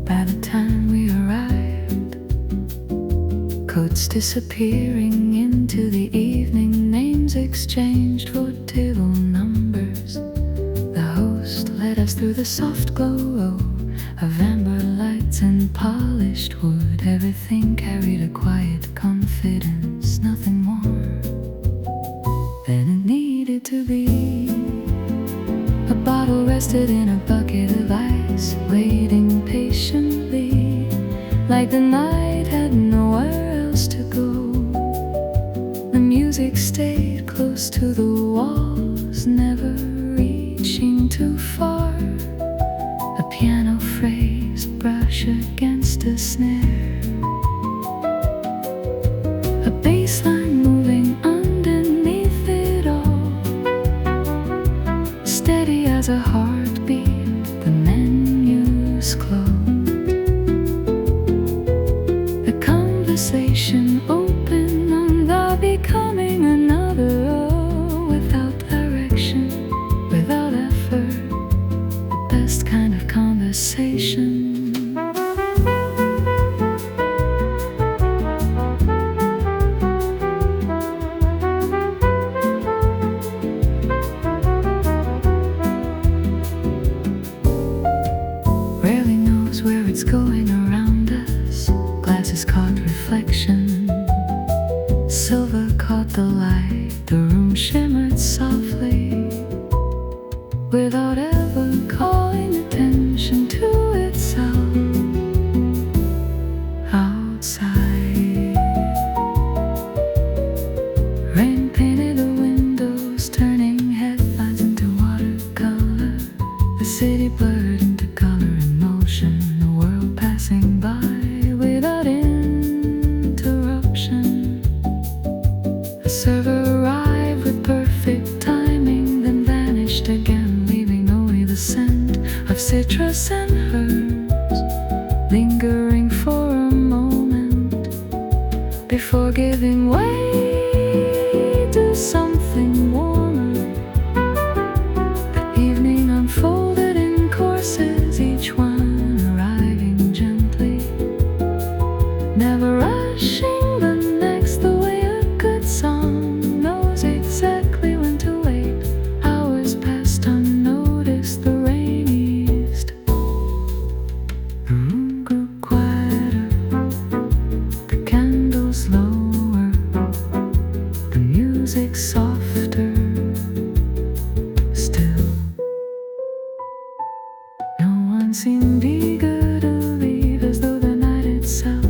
By the time we arrived, coats disappearing into the evening, names exchanged for table numbers. The host led us through the soft glow of amber lights and polished wood. Everything carried a quiet confidence, nothing more than it needed to be. A bottle rested in a bucket of ice, waiting patiently, like the night had nowhere else to go. The music stayed close to the walls, never reaching too far. A piano phrase brush against a snare, a bass line moving underneath it all, steady as a heartbeat. The menus closed, the conversation open on the becoming another, without direction, without effort, the best kind of conversation. Rarely knows where it's going around us. Glasses caught reflection, silver caught the light. The room shimmered softly, without ever calling attention to itself. Outside, rain painted the windows, turning headlights into watercolor. The city blurred into color and motion, the world passing by without interruption. A server arrived with perfect timing, then vanished again, leaving only the scent of citrus and herbs, lingering for a moment before giving way to something warmer. The evening unfolded in courses, each one arriving gently, never rushing the next, the way a good song knows exactly when to wait. Hours passed unnoticed, the rain eased, the room grew quieter, the candles lower, the music softer. Still, no one seemed eager to leave, as though the night itself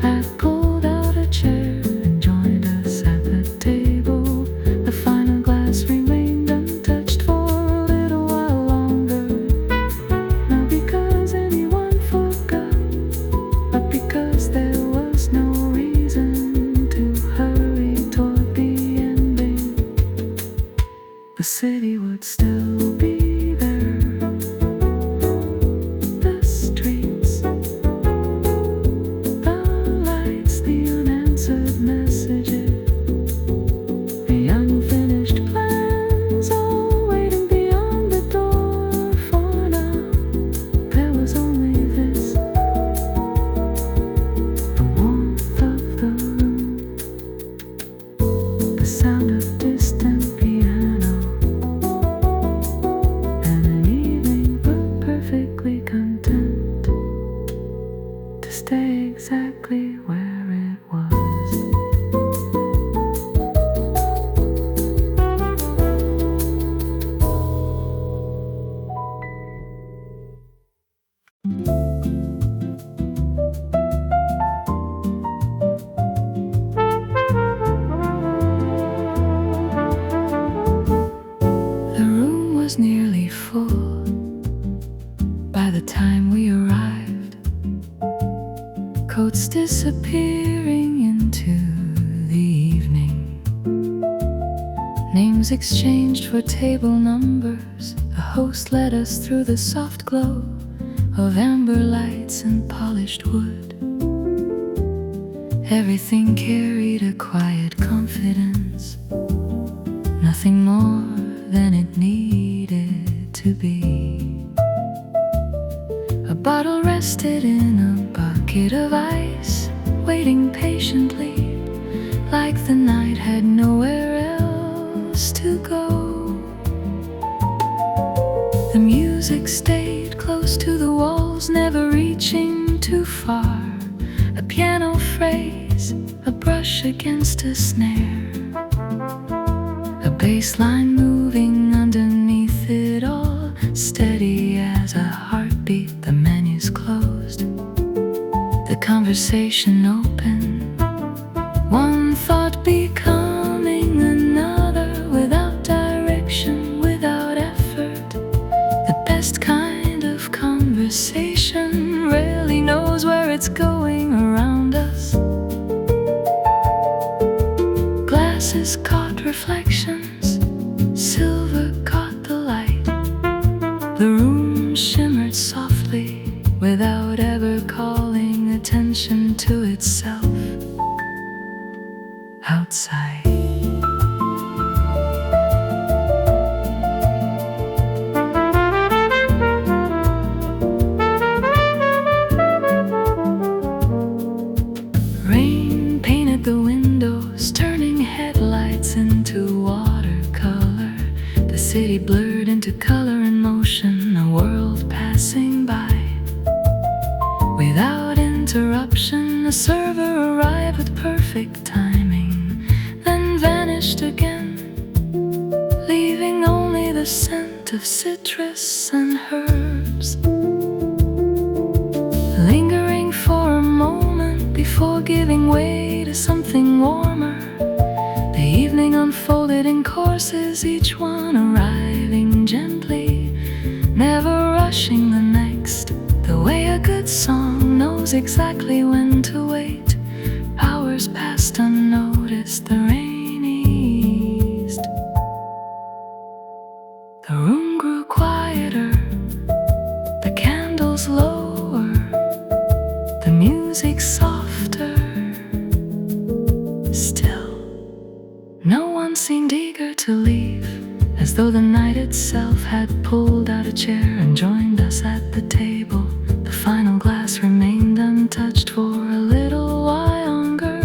had pulled out a chair and joined us at the table. The final glass remained untouched for a little while longer, not because anyone forgot, but because there was no reason to hurry toward the ending. The city would still be there, the streets, the lights, the unanswered messages, the unfinished plans, all waiting beyond the door. For now, there was only this, the warmth of the room, the sound of distant piano, and an evening but perfectly content to stay exactly where it was. The room was nearly full by the time we arrived, coats disappearing into the evening, names exchanged for table numbers. The host led us through the soft glow of amber lights and polished wood. Everything carried a quiet confidence, nothing more than it needed to be. A bottle rested in a bucket of ice, waiting patiently, like the night had nowhere else to go. The music stayed close to the walls, never reaching too far. A piano phrase, a brush against a snare, a bass line moving underneath it all, steady as a heartbeat. The menu's closed, the conversation open, one thought becoming another, without direction, without effort. The best kind of conversation rarely knows where it's going around us. Glasses caught reflections, silver caught the light. The room shimmered softly, without ever calling attention to itself. Outside, rain painted the windows, turning headlights into watercolor. The city blurred into color and motion, a world passing by. Without interruption, a server arrived with perfect timing, then vanished again, leaving only the scent of citrus and herbs, lingering for a moment before giving way to something warmer. The evening unfolded in courses, each one arriving gently, never rushing the next. The way a good song knows exactly when to wait. Hours passed unnoticed, the rain eased. The room grew quieter, the candles lower, the music softer. Still, no one seemed eager to leave, as though the night itself had pulled out a chair and joined us at the table. The final glass remained untouched for a little while longer,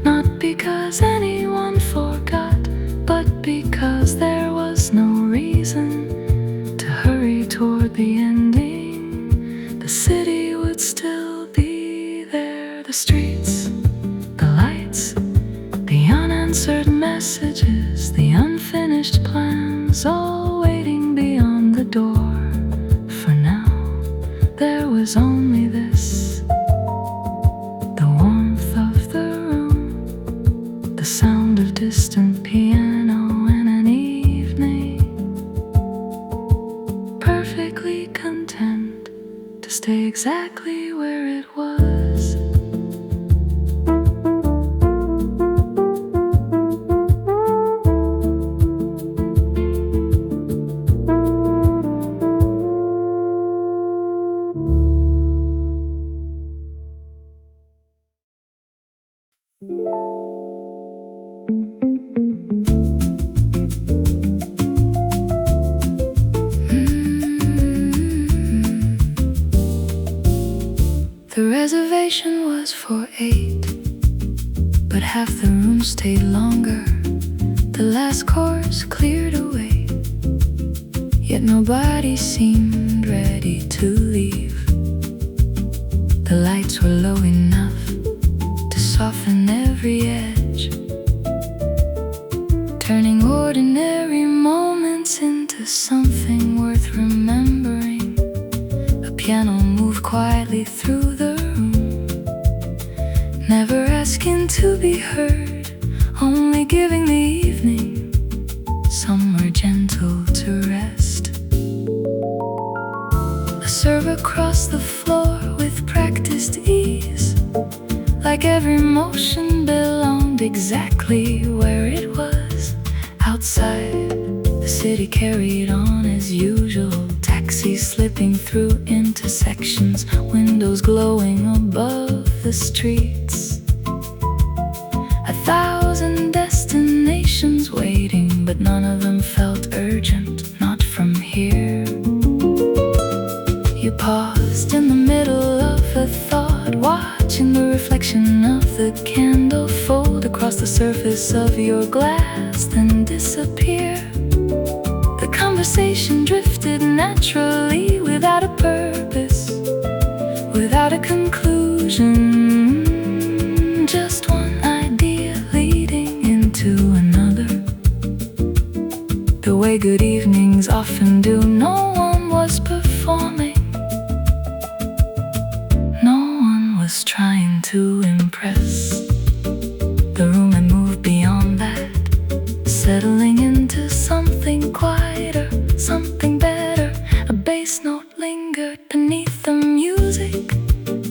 not because anyone forgot, but because there was no reason to hurry toward the ending. The city would still be there, the streets, the lights, the unanswered messages, the unfinished plans, all waiting beyond the door. For now, there was only this, the warmth of the room, the sound of distant piano, and an evening perfectly content to stay exactly where it was. The reservation was for 8, but half the room stayed longer. The last course cleared away, yet nobody seemed ready to leave. The lights were low enough to soften every edge, turning ordinary moments into something worth remembering. A piano moved quietly through the room, never asking to be heard, only giving the evening somewhere gentle to rest. A server crossed the floor with practiced ease, like every motion belonged exactly where it was. Outside, the city carried on as usual, taxis slipping through intersections, windows glowing above the streets. 1,000 destinations waiting, but none of them felt urgent, not from here. You pause paused in the middle of a thought, watching the reflection of the candle fold across the surface of your glass, then disappear. The conversation drifted naturally, without a purpose, without a conclusion. Just one idea leading into another. The way good evenings often do, no one was performing. No one was trying to impress. The room had moved beyond that, settling into something quieter, something better. A bass note lingered beneath the music,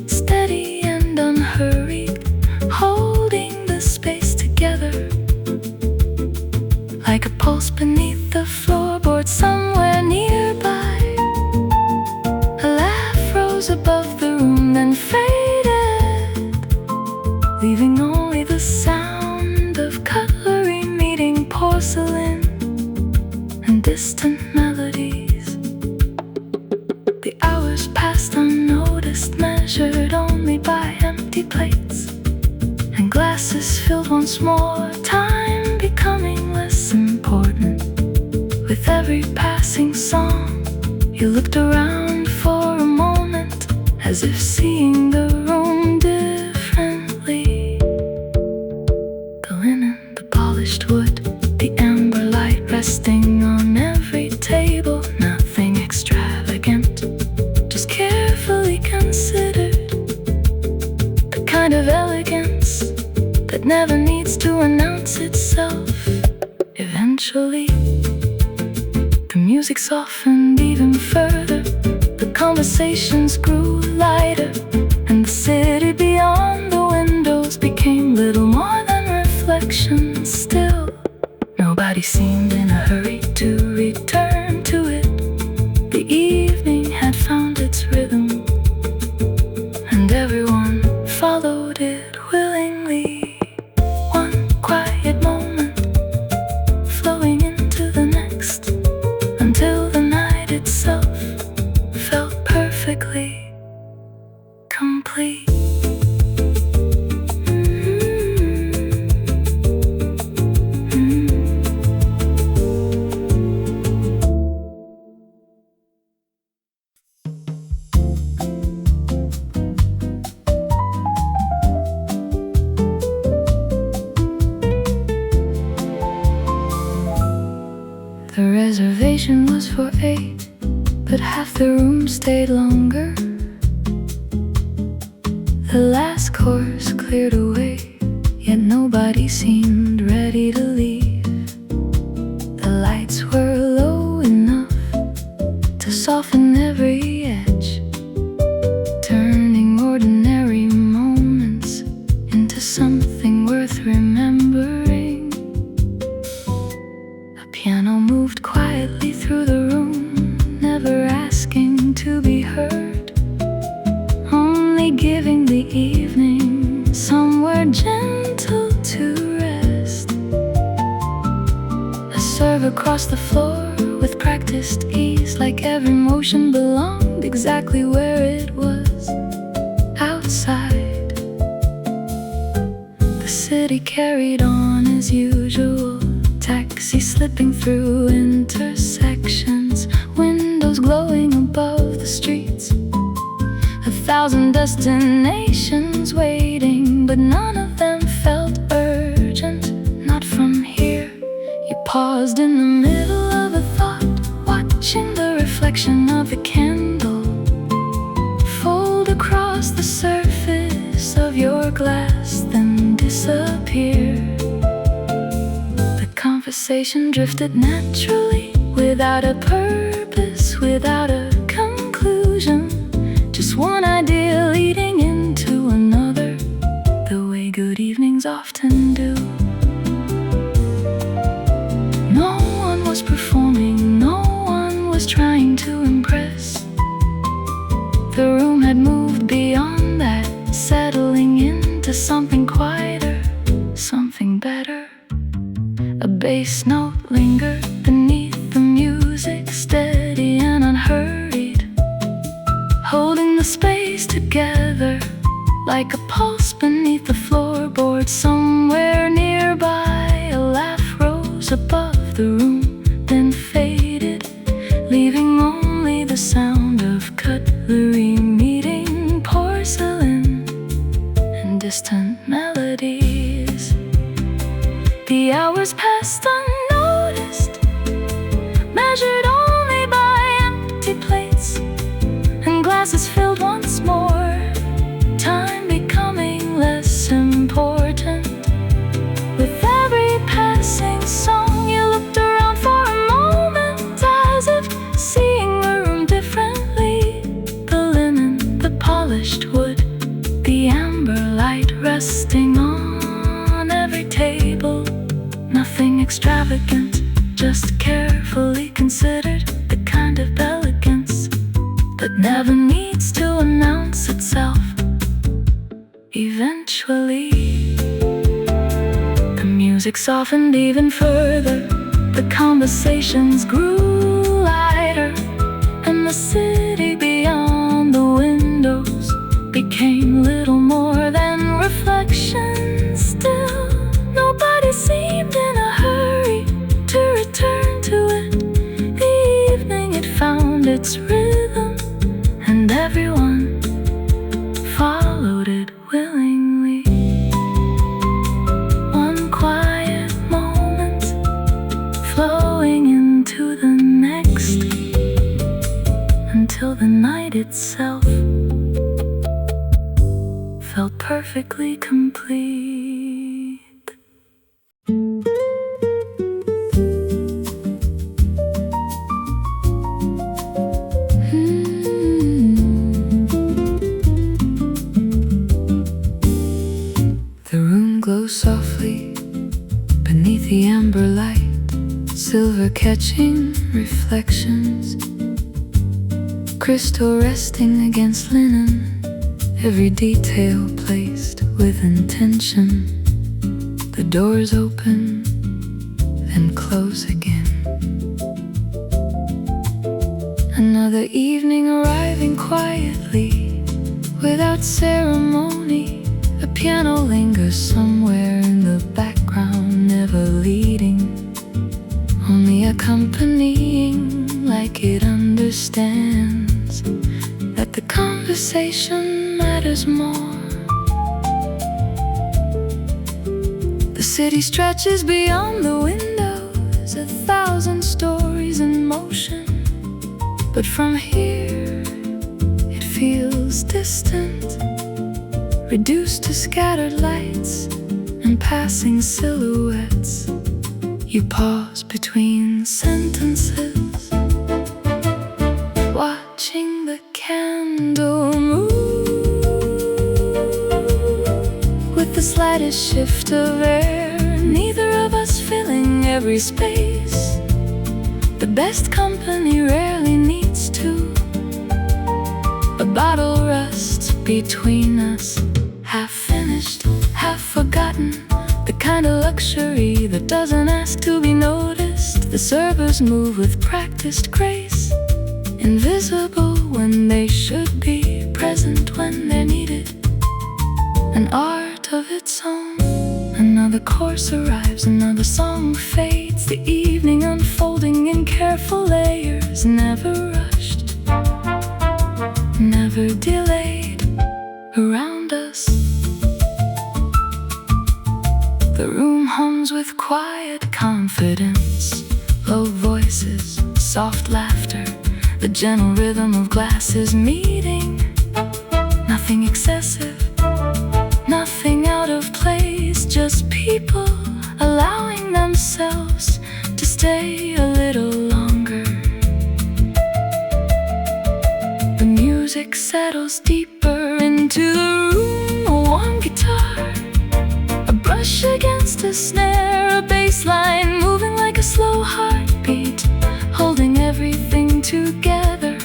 steady and unhurried, holding the space together. Like a pulse beneath the floorboard somewhere nearby. A laugh rose above the room, then faded, leaving only the sound of cutlery meeting porcelain and distant melodies. The hours passed unnoticed, measured only by empty plates and glasses filled once more, time becoming less important. With every passing song, you looked around for a moment, as if seeing the room differently. The linen, the polished wood, the amber light resting on every table. Nothing extravagant, just carefully considered. The kind of elegance that never needs to announce itself. Eventually, the music softened even further. The conversations grew lighter, and the city beyond the windows became little more than reflections. Still, nobody seemed in a hurry to return to it. The evening had found its rhythm, and everyone followed it willingly. One quiet moment flowing into the next, until the night itself felt perfectly complete. The reservation was for 8, but half the room stayed longer. The last course cleared away, yet nobody seemed ready to leave. The lights were low enough to soften every edge, turning ordinary moments into something worth remembering. A piano moved quietly through the room, never asking to be heard, only giving the evening somewhere gentle to rest. A serve across the floor with practiced ease, like every motion belonged exactly where it was, outside. The city carried on as usual, taxi slipping through intersections, windows glowing above the streets. 1,000 destinations waiting, but none of them felt urgent. Not from here. You paused in the middle of a thought, watching the reflection of the candle fold across the surface of your glass, then disappear. The conversation drifted naturally, without a purpose, without a conclusion. Just one idea leading into another, the way good evenings often do. No one was performing, no one was trying to impress. The room had moved beyond that, settling into something quieter, something better. A bass note lingered beneath the music, steady and unhurried, holding holding the space together like a pulse beneath the floorboard. Somewhere nearby, a laugh rose above the room, then faded, leaving only the sound of cutlery meeting porcelain and distant melodies. The hours passed unnoticed, measured only by empty plates and glasses filled once more, time becoming less important. With every passing song, you looked around for a moment, as if seeing the room differently. The linen, the polished wood, the amber light resting on every table. Nothing extravagant, just carefully considered, the kind of elegance that never needs to announce itself. Eventually, the music softened even further, the conversations grew lighter, and the city beyond the windows became little more than reflections. Still, nobody seemed in a hurry to return to it. The evening, it found its rhythm, and everyone followed it willingly. One quiet moment flowing into the next, until the night itself felt perfectly complete. The room glows softly beneath the amber light, silver catching reflections, crystal resting against linen, every detail placed with intention. The doors open and close again. Another evening arriving quietly, without ceremony. A piano lingers somewhere in the background, never leading, only accompanying, like it understands that the conversation matters more. The city stretches beyond the windows, 1,000 stories in motion, but from here it feels distant, reduced to scattered lights and passing silhouettes. You pause between sentences, watching the candle move with the slightest shift of air, neither of us filling every space. The best company rarely needs to. A bottle rests between us, half finished, half forgotten, the kind of luxury that doesn't ask to be noticed. The servers move with practiced grace, invisible when they should be, present when they're needed, an art of its own. Another course arrives, another song fades, the evening unfolding in careful layers, never rushed, never delayed. Around us, the room hums with quiet confidence, low voices, soft laughter, the gentle rhythm of glasses meeting. Nothing excessive, nothing out of place, just people allowing themselves to stay a little longer. The music settles deeper into the room, a warm guitar, a brush against a snare, a bass line moving like a slow heartbeat, holding everything together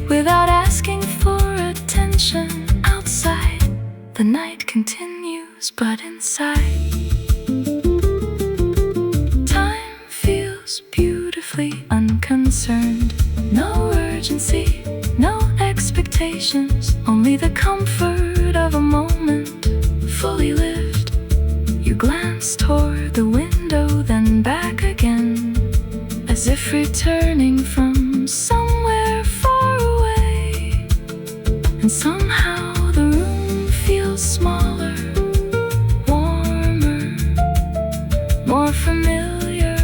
without asking for attention. Outside, the night continues, but inside, time feels beautifully unconcerned. No urgency, no expectations, only the comfort of a moment fully lived. You glance toward the window, then back again, as if returning from somewhere far away. And somehow the room feels smaller, warmer, more familiar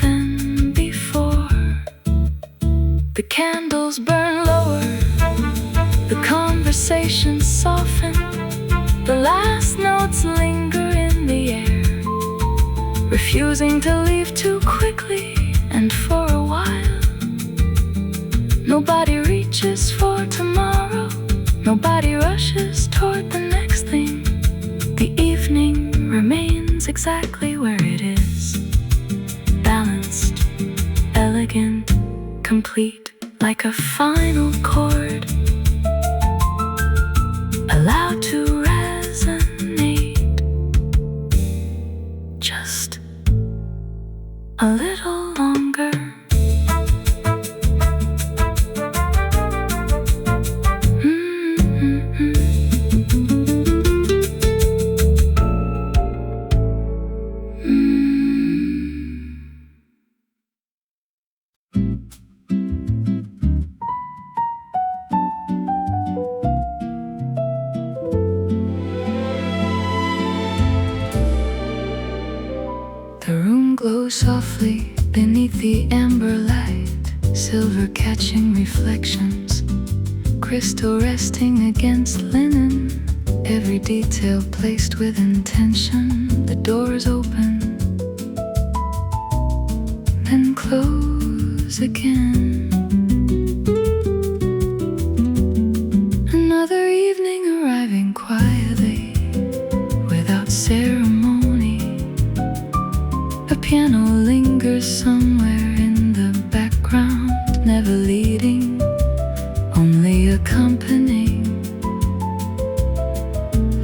than before. The candles burn lower, the conversations soften, the last notes linger in the air, refusing to leave too quickly. And for a while, nobody reaches for tomorrow, nobody rushes toward the next thing. The evening remains exactly where it is, balanced, elegant, complete, like a final chord, allowed to resonate just a little longer. The room glows softly beneath the amber light, silver catching reflections, crystal resting against linen, every detail placed with intention. The doors open, then close again. Another evening arriving quietly, without ceremony. A piano lingers somewhere in the background, never leading, only accompanying,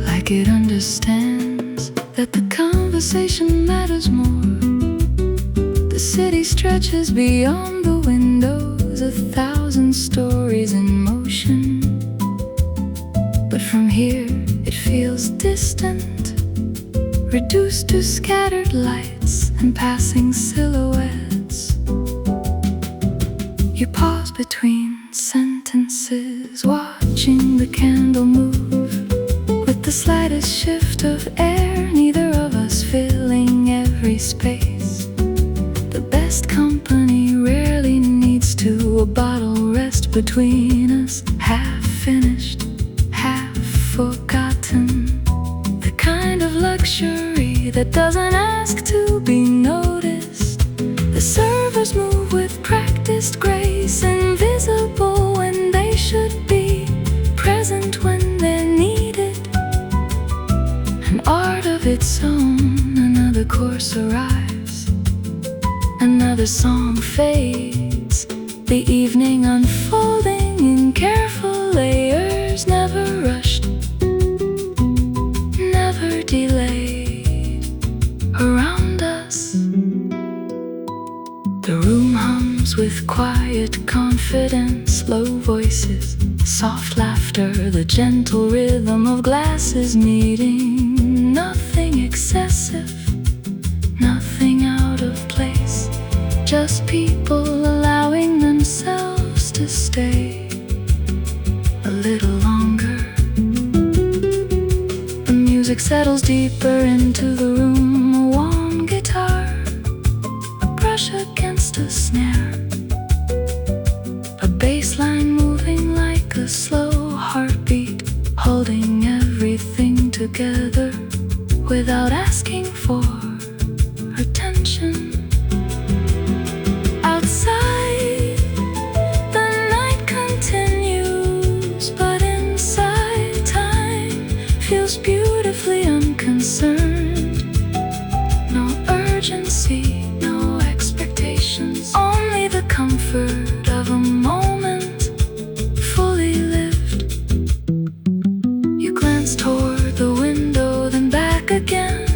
like it understands that the conversation matters more. The city stretches beyond the windows, 1,000 stories in motion. But from here it feels distant, reduced to scattered lights and passing silhouettes. You pause between sentences, watching the candle move with the slightest shift of air, neither of us filling every space. The best company rarely needs to. A bottle rests between us, half finished, half forgotten. The kind of luxury that doesn't ask to be noticed. The servers move with practiced grace, invisible when they should be, present when they're needed. An art of its own. Another course arrives, another song fades, the evening unfolding in careful layers, never rushed, never delayed. Around us, the room hums with quiet confidence, low voices, soft laughter, the gentle rhythm of glasses meeting. Nothing excessive, nothing out of place, just people allowing themselves to stay a little longer. The music settles deeper into the room, a warm guitar, a brush against a snare, a bass line moving like a slow heartbeat, holding everything together without asking for attention. Outside, the night continues, but inside, time feels beautifully unconcerned. No urgency, no expectations, only the comfort of a moment fully lived. You glance toward the window, then back again,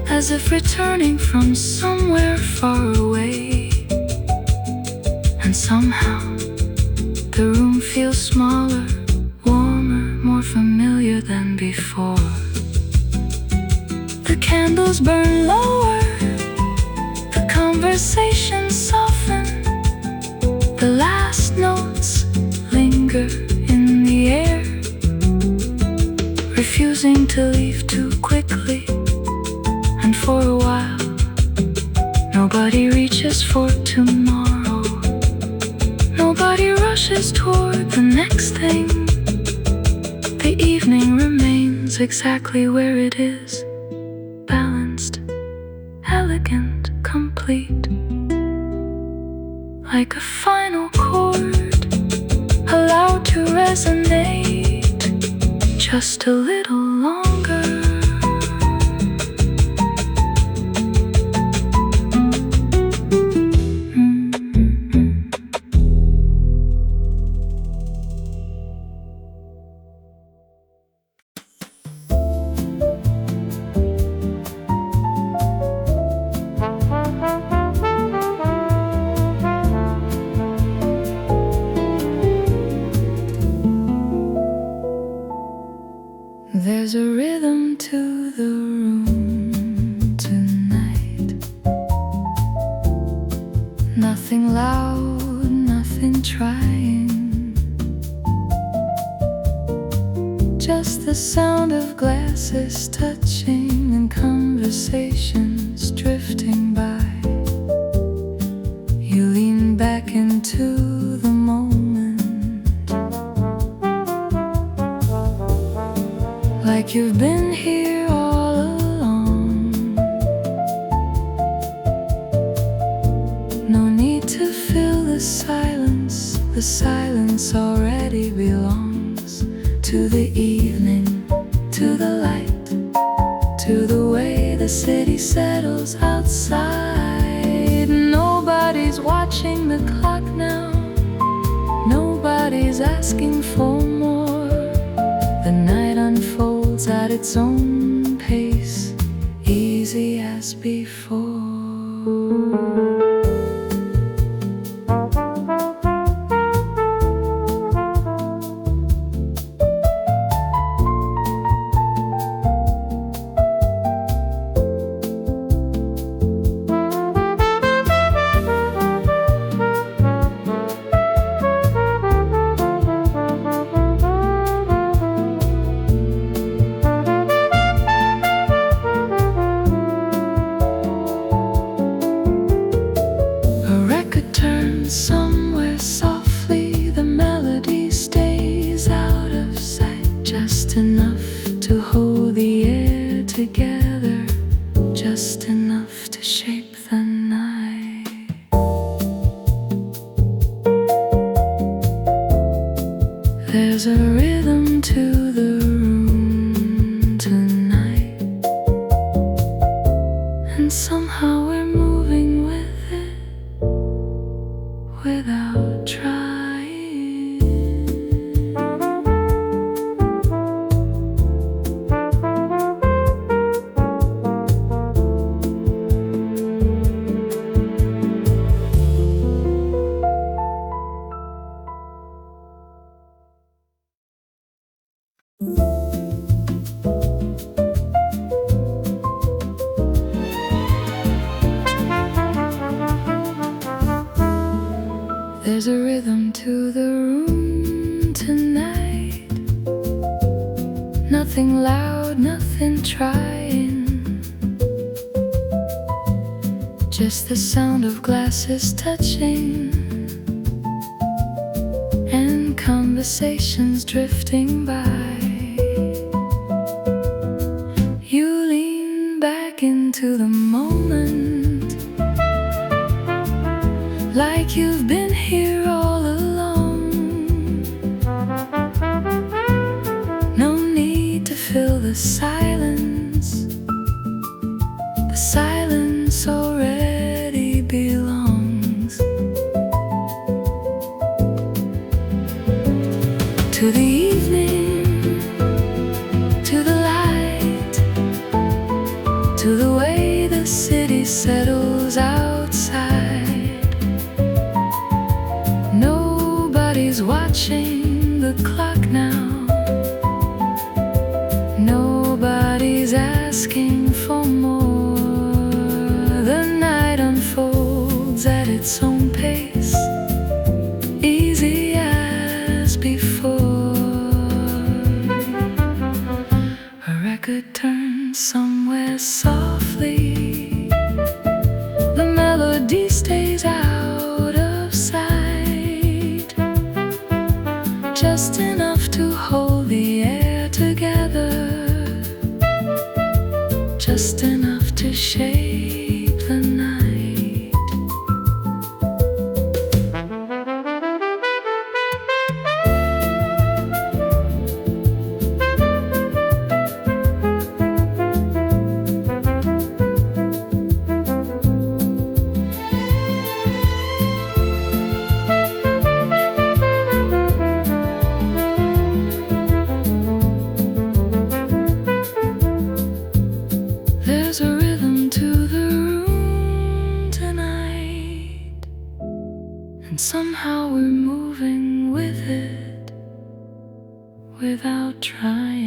as if returning from somewhere far away. And somehow the room feels smaller, happier than before. The candles burn lower, the conversations soften, the last notes linger in the air, refusing to leave too quickly. And for a while, nobody reaches for tomorrow. Nobody rushes toward the next thing. The evening remains exactly where it is, balanced, elegant, complete. Like a final chord, allowed to resonate just a little longer. There's a rhythm to the room tonight. Nothing loud, nothing trying. Just the sound of glasses touching and conversations drifting by. You lean back into the moment, like you've been here all along. No need to fill the silence already belongs to the evening, to the light, to the way the city settles outside. Nobody's watching the clock now, nobody's asking for more. The night unfolds at its own pace, easy as before. Somewhere softly, the melody stays out of sight, just enough to hold the air together, just enough to shape the night. There's a rhythm to the room tonight, and somehow we're moving with it without trying. There's a rhythm to the room tonight. Nothing loud, nothing trying. Just the sound of glasses touching and conversations drifting by. You lean back into the moment, like you've been here all along. No need to fill the silence already belongs to the evening, to the light, to the way the city settles outside. Nobody's watching the clock now, its own pace, easy as before. A record turns somewhere softly, the melody stays out of sight, just enough to hold the air together, just enough to shape the night. There's a rhythm to the room tonight, and somehow we're moving with it without trying.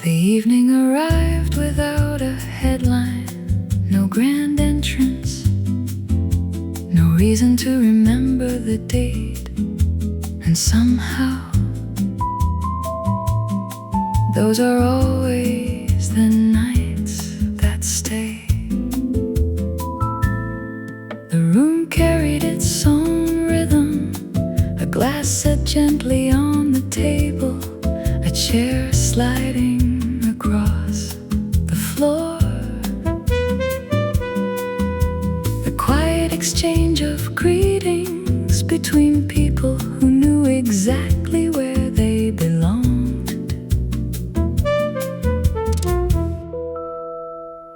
The evening arrived without a headline, no grand entrance, no reason to remember the date. And somehow, those are always the nights that stay. The room carried its own rhythm, a glass set gently on the table, a chair sliding across the floor. The quiet exchange of greetings between people who knew exactly where they belonged.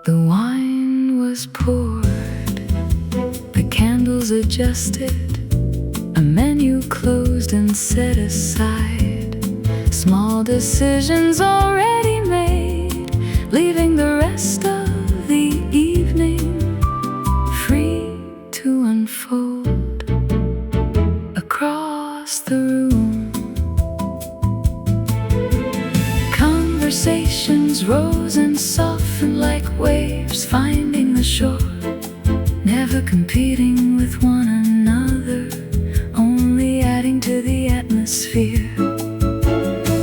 The wine was poured, the candles adjusted, a menu closed and set aside, small decisions already made, leaving the rest of the evening free to unfold across the room. Conversations rose and softened like waves finding the shore, never competing with one another, only adding to the atmosphere.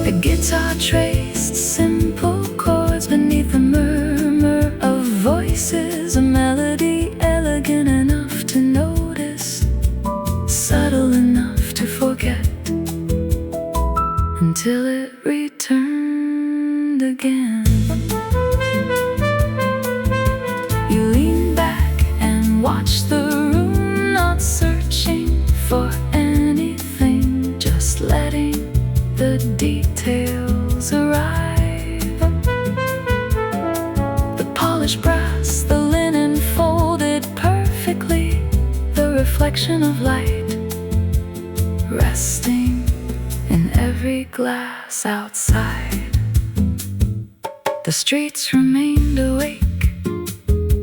The guitar traced simple chords beneath the murmur of voices, a melody elegant enough to notice, subtle enough to forget, until it returned again. You lean back and watch the room, not searching for anything, just letting the details arrive. The polished brass, the linen folded perfectly, the reflection of light resting in every glass outside. The streets remained awake,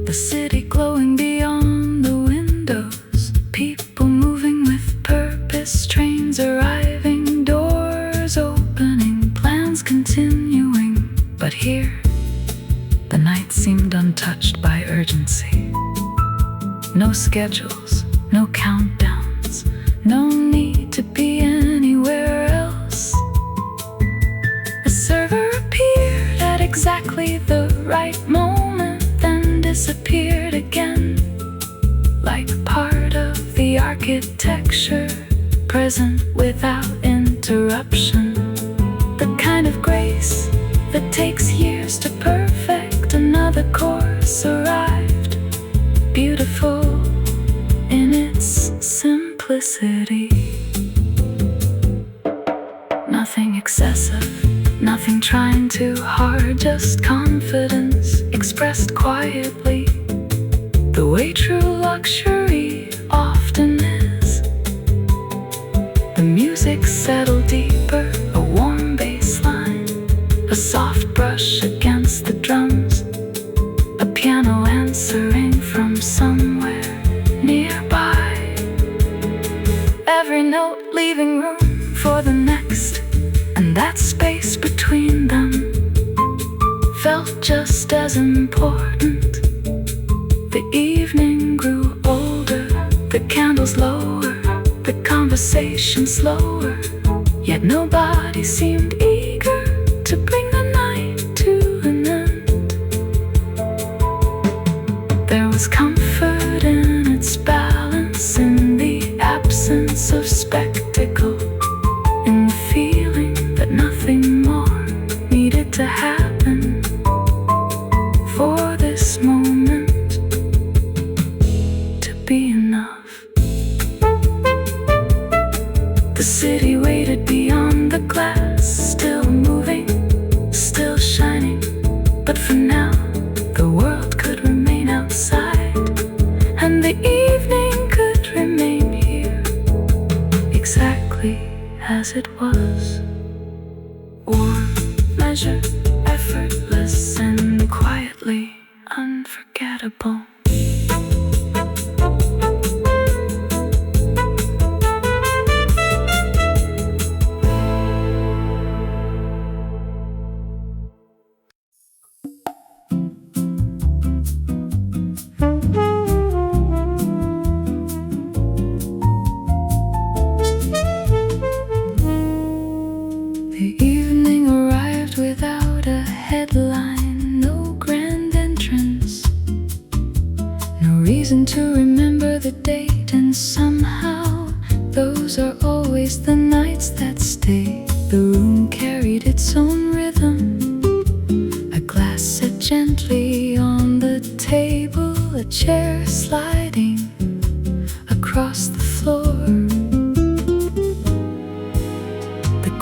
the city glowing beyond the windows, people moving with purpose, trains arriving, doors opening, plans continuing. But here, the night seemed untouched by urgency. No schedules, no countdowns, no need to be anywhere else. A server appeared at exactly the right moment, then disappeared again, like part of the architecture, present without interruption. The kind of grace that takes years to perfect. Another course arrived, beautiful in its simplicity. Nothing excessive, nothing trying too hard, just confidence expressed quietly, the way true luxury often is. The music settled deeper, a warm bass line, a soft brush note leaving room for the next, and that space between them felt just as important. The evening grew older, the candles lower, the conversation slower, yet nobody seemed eager to bring the night to an end. There was comfort in its balance, in the absence of spectacle, in the feeling that nothing more needed to happen for this moment to be enough. The city waited beyond the glass, still moving, still shining. But for now, the world could remain outside, and the evening could remain here, exactly as it was. Warm, measured, effortless, and quietly unforgettable. The evening arrived without a headline, no grand entrance, no reason to remember the date, and somehow those are always the nights that stay. The room carried its own rhythm, a glass set gently on the table, a chair sliding across the floor.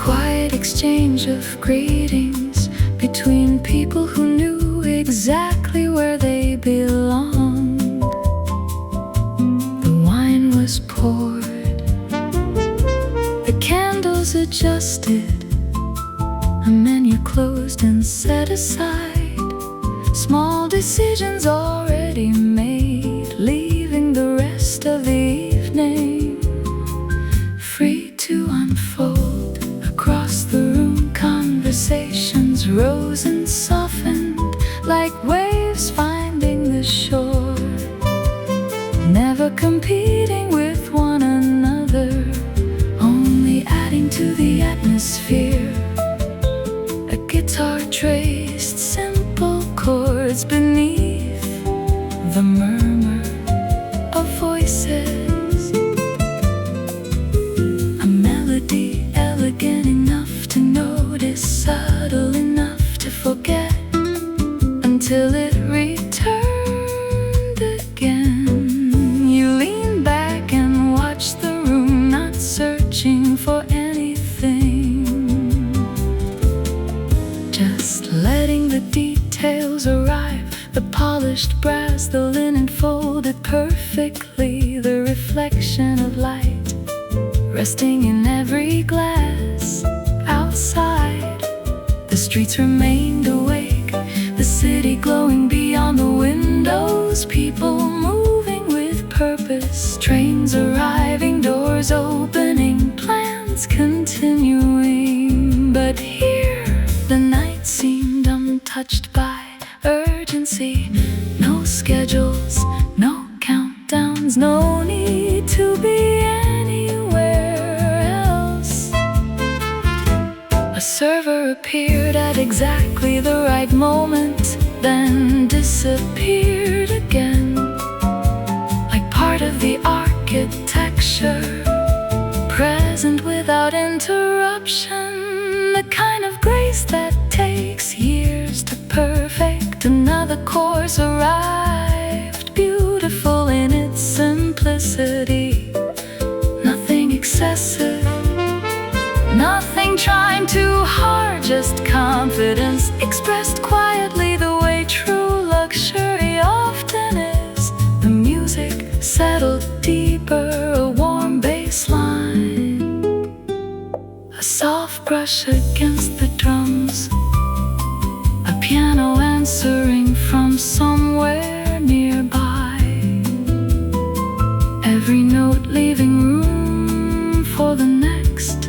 Quiet exchange of greetings between people who knew exactly where they belonged. The wine was poured, the candles adjusted, a menu closed and set aside, small decisions already made, leaving the rest of the evening free to unfold. Across the room, conversations rose and softened like waves finding the shore, never competing with one another, only adding to the atmosphere. A guitar traced simple chords beneath the murmur of voices, a melody elegant enough to notice, subtle enough to forget, until it returned again. You lean back and watch the room, not searching for anything, just letting the details arrive, the polished brass, the linen folded perfectly, the reflection of light resting in every glass. Outside, the streets remained awake, the city glowing beyond the windows, people moving with purpose, trains arriving, doors opening, plans continuing. But here, the night seemed untouched by urgency, no schedules, no countdowns, no need to be A server appeared at exactly the right moment, then disappeared again, like part of the architecture, present without interruption, the kind of grace that takes years to perfect. Another course arrived, beautiful in its simplicity, nothing excessive, nothing trying too hard, just confidence expressed quietly the way true luxury often is. The music settled deeper, a warm bass line, a soft brush against the drums, a piano answering from somewhere nearby, every note leaving room for the next,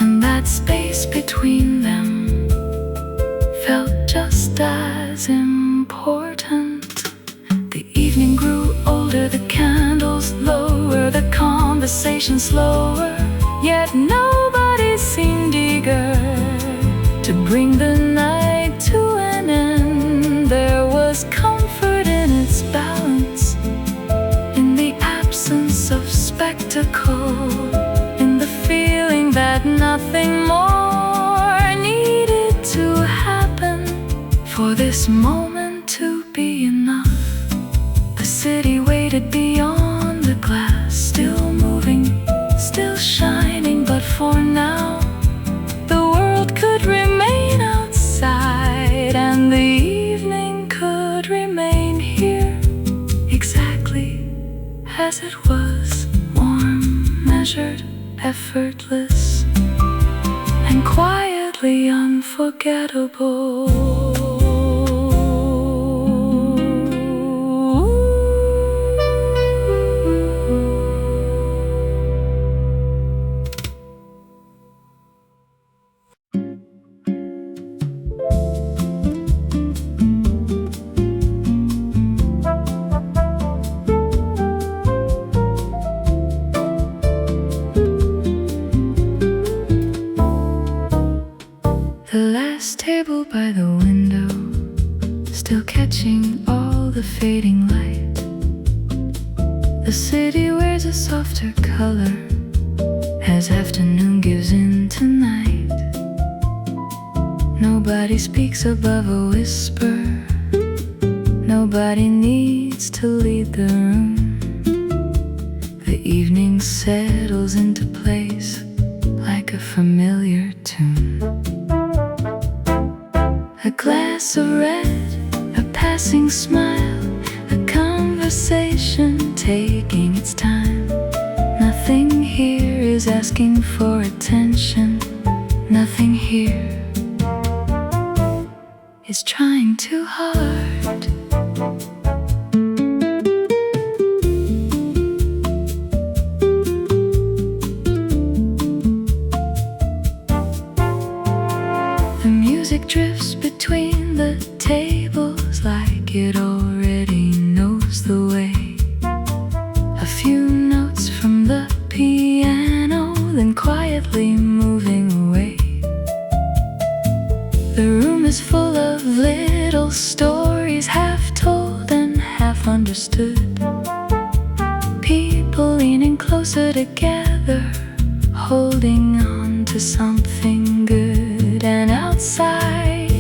and that space between them felt just as important. The evening grew older, the candles lower, the conversation slower, yet nobody seemed eager to bring the night to an end. There was comfort in its balance, in the absence of spectacle, in the feeling that nothing more needed to happen for this moment to be enough. The city waited beyond the glass, still moving, still shining, but for now the world could remain outside, and the evening could remain here, exactly as it was, warm, measured, effortless, and quietly unforgettable. The last table by the window, still catching all the fading light. The city wears a softer color as afternoon gives in to night. Nobody speaks above a whisper, nobody needs to lead the room. The evening settles into place like a familiar tune. A glass of red, a passing smile, a conversation taking its time. Nothing here is asking for attention. Nothing here is trying too hard. The music drifts between the tables like it already knows the way. A few notes from the piano, then quietly moving away. The room is full of little stories, half told and half understood. People leaning closer together, holding on to something good. And outside,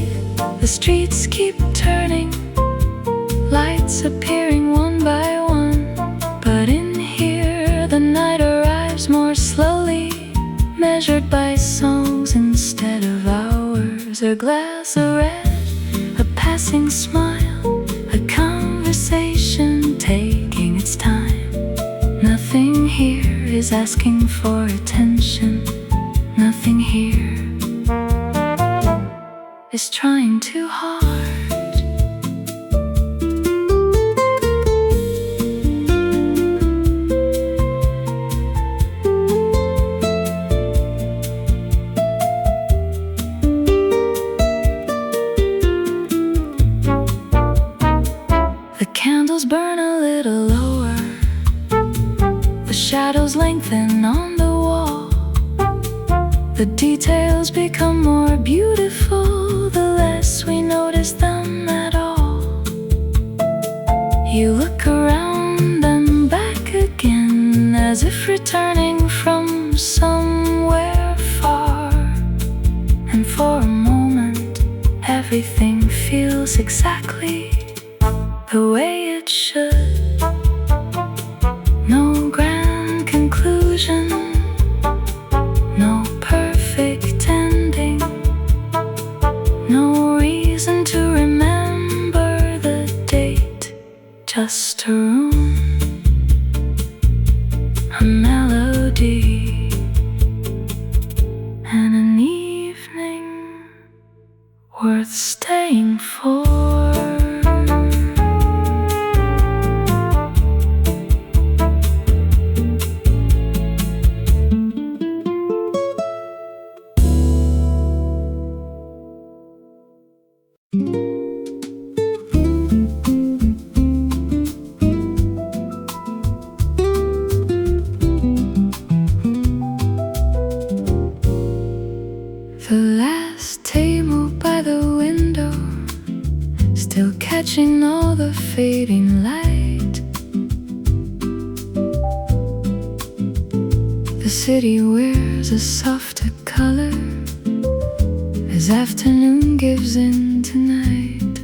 the streets keep turning, lights appearing one by one. But in here, the night arrives more slowly, measured by songs instead of hours. A glass of red, a passing smile, a conversation taking its time. Nothing here is asking for attention. Nothing here is trying too hard. The candles burn a little lower, the shadows lengthen on the wall. The details become more beautiful the less we notice them at all. You look around and back again, as if returning from somewhere far. And for a moment, everything feels exactly the way it should. No grand conclusion, no perfect ending, no reason to remember the date. Just a room, a melody, and an evening worth staying for. The city wears a softer color as afternoon gives in to night.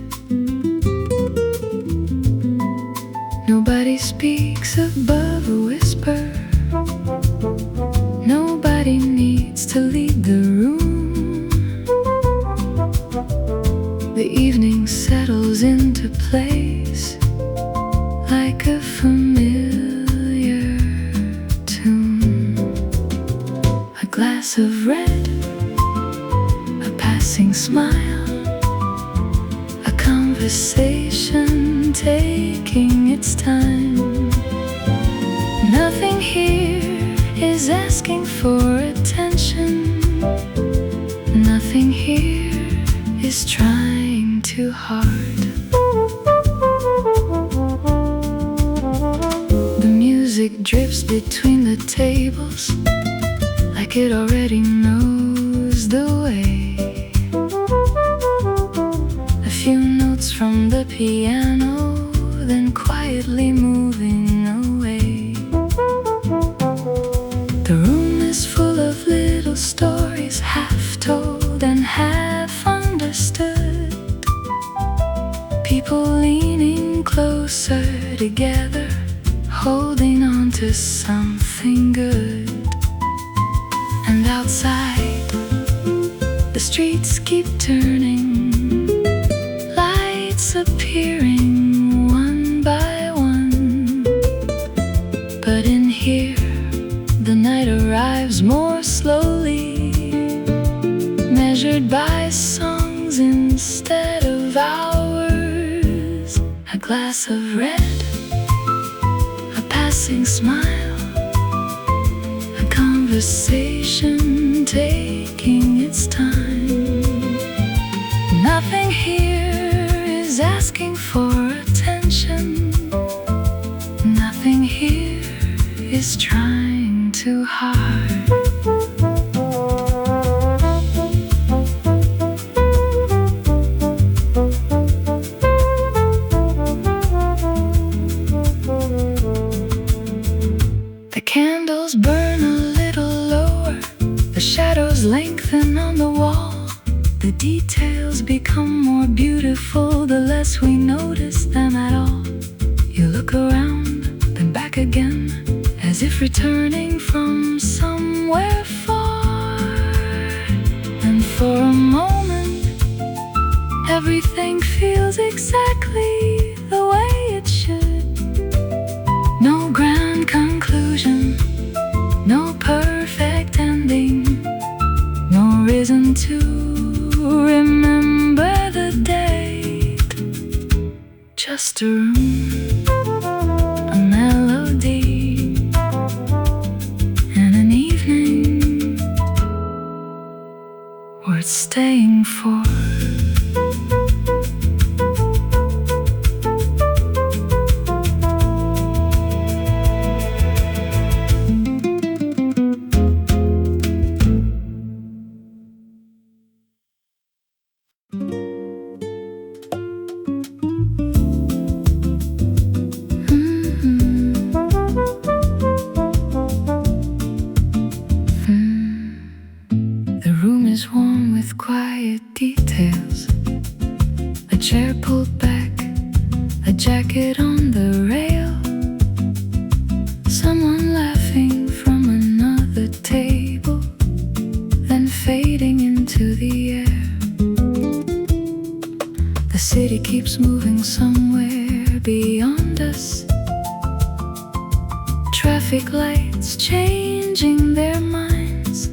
Nobody speaks above a whisper. Nobody needs to lead the room. The evening settles into place like a familiar tune. A glass of red, a passing smile, a conversation taking its time. Nothing here is asking for attention. Nothing here is trying too hard. The music drifts between the tables like it already knows the way. A few notes from the piano, then quietly moving away. The room is full of little stories, half told and half understood. People leaning closer together, holding on to something good. And outside, the streets keep turning, lights appearing one by one. But in here, the night arrives more slowly, measured by songs instead of hours. A glass of red, a passing smile, a conversation taking its time. Nothing here is asking for attention. Nothing here is trying too hard. The candles burn a little lower, the shadows lengthen on the wall. The details become more beautiful the less we notice them at all. You look around, then back again, as if returning from somewhere far. And for a moment, everything feels exactly the way it should. No grand conclusion, no perfect ending, no reason to remember the date. Just a room, a melody, and an evening worth staying for. The room is warm with quiet details. A chair pulled back, a jacket on the rail, someone laughing from another table, then fading into the air. The city keeps moving somewhere beyond us. Traffic lights changing their minds,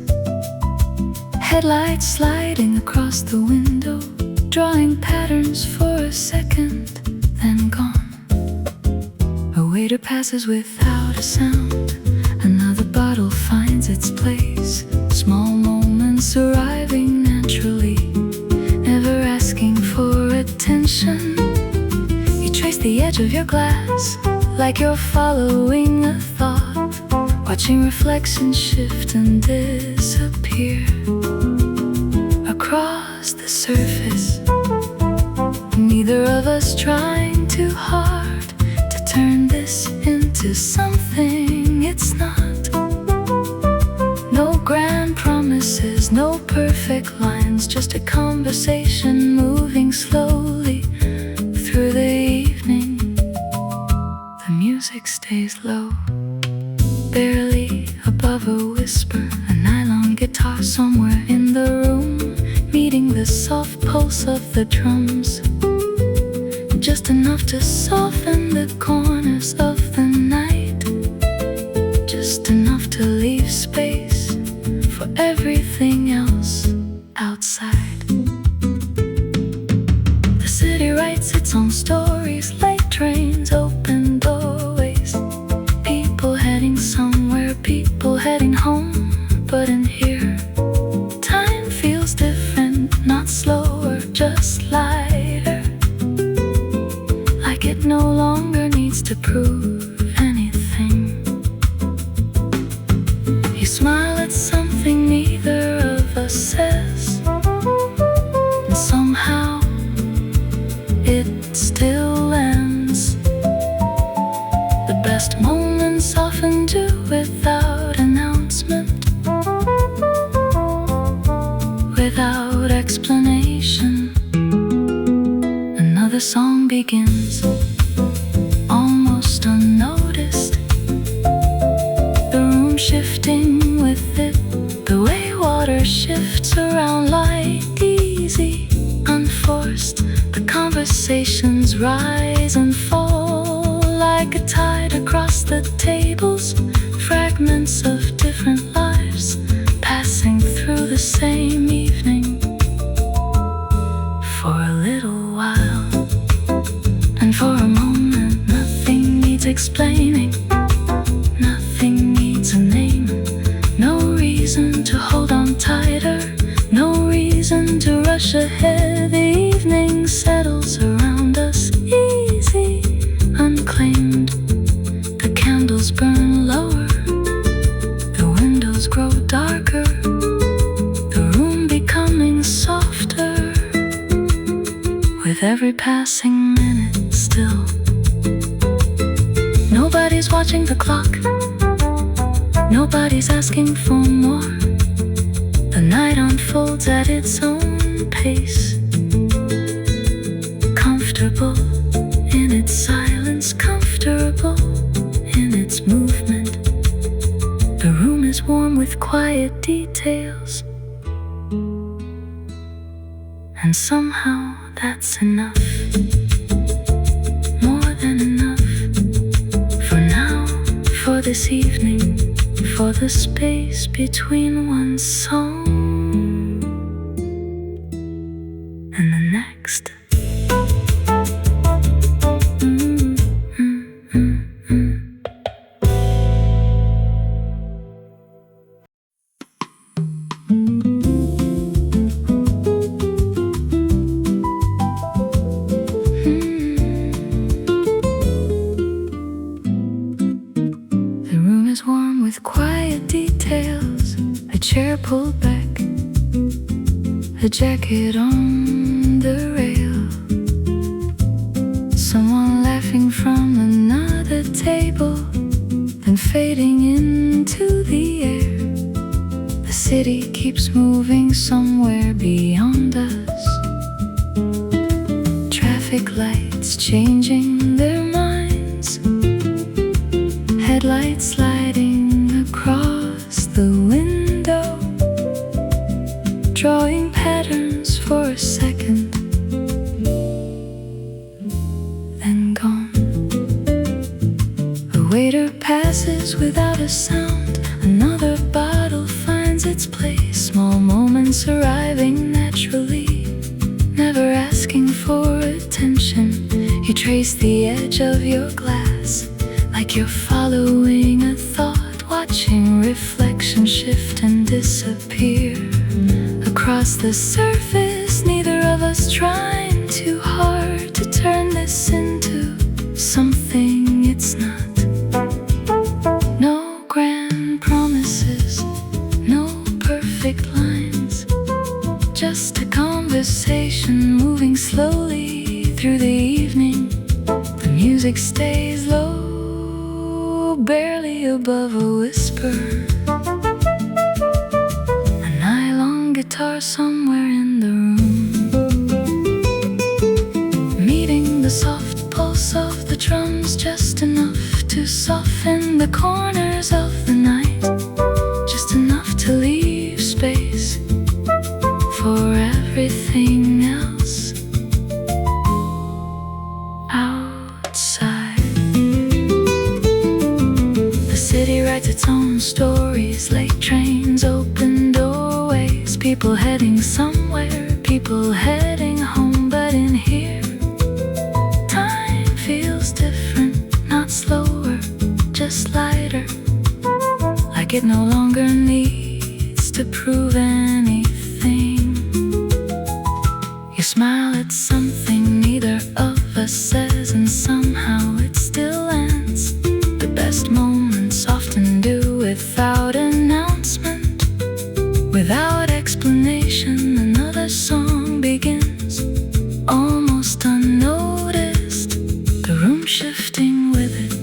headlights sliding across the window, drawing patterns for a second, then gone. A waiter passes without a sound, another bottle finds its place. Small moments arriving naturally, never asking for attention. You trace the edge of your glass, like you're following a thought, watching reflections shift and disappear across the surface. Neither of us trying too hard to turn this into something it's not. perfect lines, just a conversation moving slowly through the evening. The music stays low, barely above a whisper. A nylon guitar somewhere in the room, meeting the soft pulse of the drums, just enough to soften the corners of the night, just enough to leave space for everything else outside. The city writes its own stories, late trains, open doorways, people heading somewhere, people heading home. But in here, time feels different, not slower, just lighter, like it no longer needs to prove anything. You smile at something neither of us says, and somehow it still ends. The best moments often do without announcement, without explanation. Another song begins, almost unnoticed, the room shifting with it, the way water shifts around like easy, unforced. The conversations rise and fall like a tide across the tables, fragments of different lives passing through the same evening. For a little while, and for a moment, nothing needs explaining, nothing needs a name. No reason to hold on tighter, no reason to rush ahead. The evening settles around us, easy, unclaimed. The candles burn lower, the windows grow darker, the room becoming softer with every passing minute still. Nobody's watching the clock, nobody's asking for more. The night unfolds at its own pace, comfortable in its silence, comfortable in its movement. The room is warm with quiet details, and somehow that's enough, more than enough. For now, for this evening, for the space between one song and the next. With quiet details, a chair pulled back, a jacket on the rail, someone laughing from another table, then fading into the air. The city keeps moving somewhere beyond us, traffic lights changing their minds, headlights sliding across the window, drawing patterns for a second, then gone. A waiter passes without a sound, another bottle finds its place. Small moments arriving naturally, never asking for attention. You trace the edge of your glass, like you're following a thought, watching reflection shift and disappear across the surface. Neither of us trying too hard to turn this into something it's not. No grand promises, no perfect lines, just a conversation moving slowly through the evening. The music stays low, barely above a whisper. A nylon guitar guitar somewhere in the room, meeting the soft pulse of the drums, just enough to soften the corners of the night, just enough to leave space for everything else outside. The city writes its own stories, late trains, open doorways, people heading somewhere, people heading home. But in here, time feels different, not slower, just lighter, like it no longer needs to prove anything. You smile at something neither of us says, and somehow it still ends. The best moments often do without announcement, without explanation. Another song begins, almost unnoticed, the room shifting with it,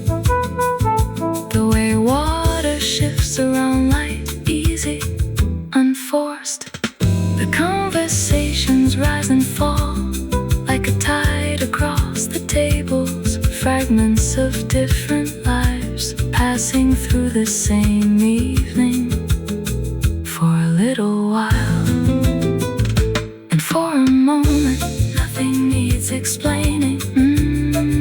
the way water shifts around, light, easy, unforced. The conversations rise and fall like a tide across the tables, fragments of different lives passing through the same evening for a little while. And for a moment, nothing needs explaining,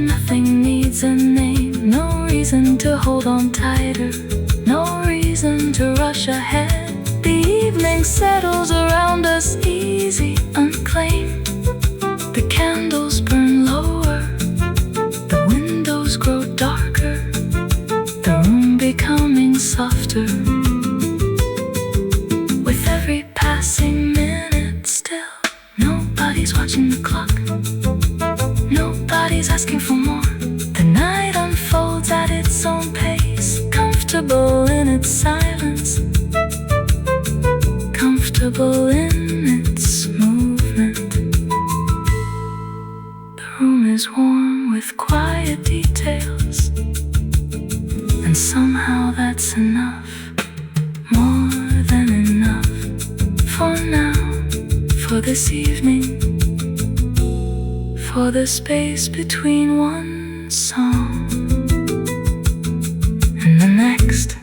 nothing needs a name, no reason to hold on tighter, no reason to rush ahead. The evening settles around us, easy, unclaimed. The candles burn lower, the windows grow darker, the room becoming softer. With every passing minute, still nobody's watching the clock, nobody's asking for more. The night unfolds at its own pace, comfortable in its silence, comfortable in its movement. The room is warm with quiet details, and somehow that's enough, more than enough for now, for this evening, for the space between one song and the next.